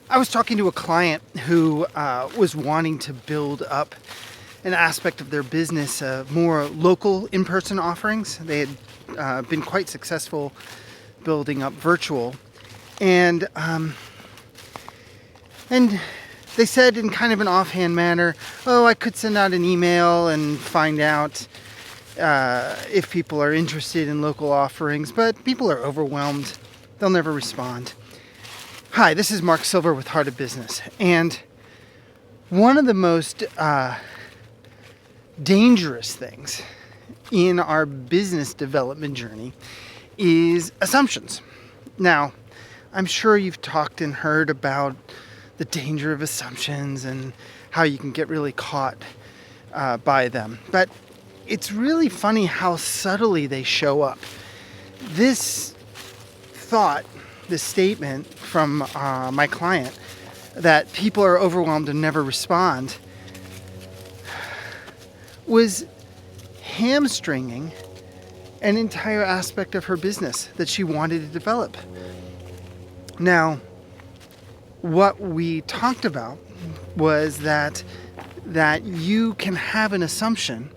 I was talking to a client who was wanting to build up an aspect of their business, more local in-person offerings. They had been quite successful building up virtual, and and they said in kind of an offhand manner, "Oh, I could send out an email and find out if people are interested in local offerings, but people are overwhelmed; they'll never respond." Hi, this is Mark Silver with Heart of Business, and one of the most dangerous things in our business development journey is assumptions. Now, I'm sure you've talked and heard about the danger of assumptions and how you can get really caught by them, but it's really funny how subtly they show up. This thought, this statement from my client that people are overwhelmed and never respond was hamstringing an entire aspect of her business that she wanted to develop. Now, what we talked about was that you can have an assumption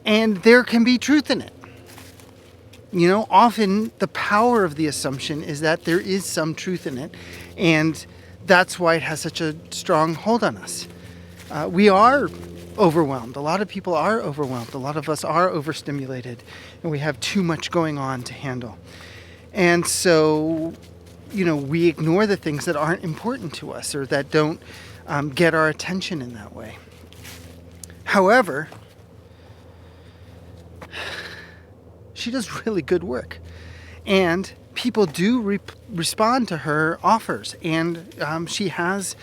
and there can be truth in it. You know, often the power of the assumption is that there is some truth in it, and that's why it has such a strong hold on us. We are overwhelmed. A lot of people are overwhelmed. A lot of us are overstimulated, and we have too much going on to handle. And so, you know, we ignore the things that aren't important to us or that don't get our attention in that way. However, she does really good work, and people do respond to her offers, and she has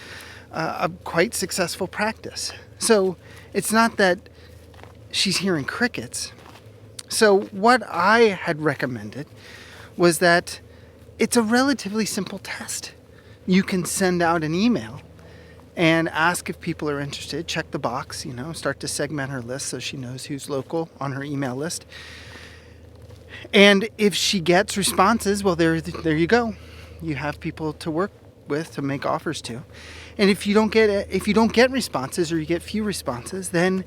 a quite successful practice. So it's not that she's hearing crickets. So what I had recommended was that it's a relatively simple test. You can send out an email and ask if people are interested, check the box, you know, start to segment her list so she knows who's local on her email list. And if she gets responses, well, there you go. You have people to work with to make offers to. And if you don't get responses, or you get few responses, then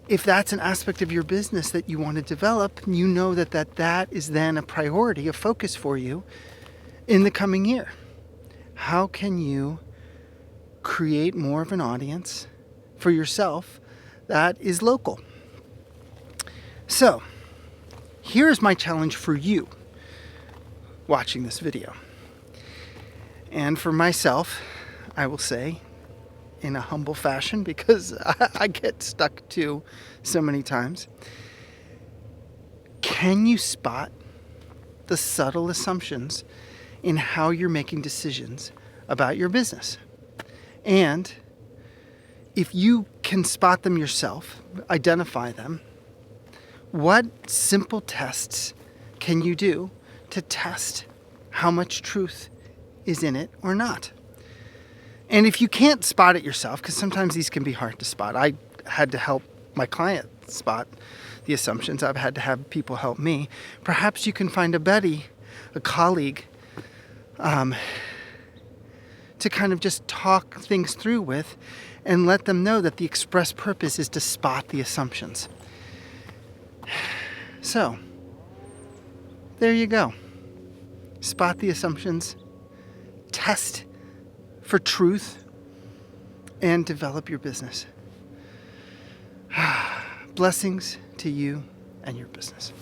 if that's an aspect of your business that you want to develop, you know that is then a priority, a focus for you in the coming year. How can you create more of an audience for yourself that is local? So, here's my challenge for you watching this video. And for myself, I will say, in a humble fashion, because I get stuck to so many times, can you spot the subtle assumptions in how you're making decisions about your business? And if you can spot them yourself, identify them, what simple tests can you do to test how much truth is in it or not? And if you can't spot it yourself, because sometimes these can be hard to spot. I had to help my client spot the assumptions. I've had to have people help me. Perhaps you can find a buddy, a colleague, to kind of just talk things through with and let them know that the express purpose is to spot the assumptions. So, there you go. Spot the assumptions, test for truth, and develop your business. Blessings to you and your business.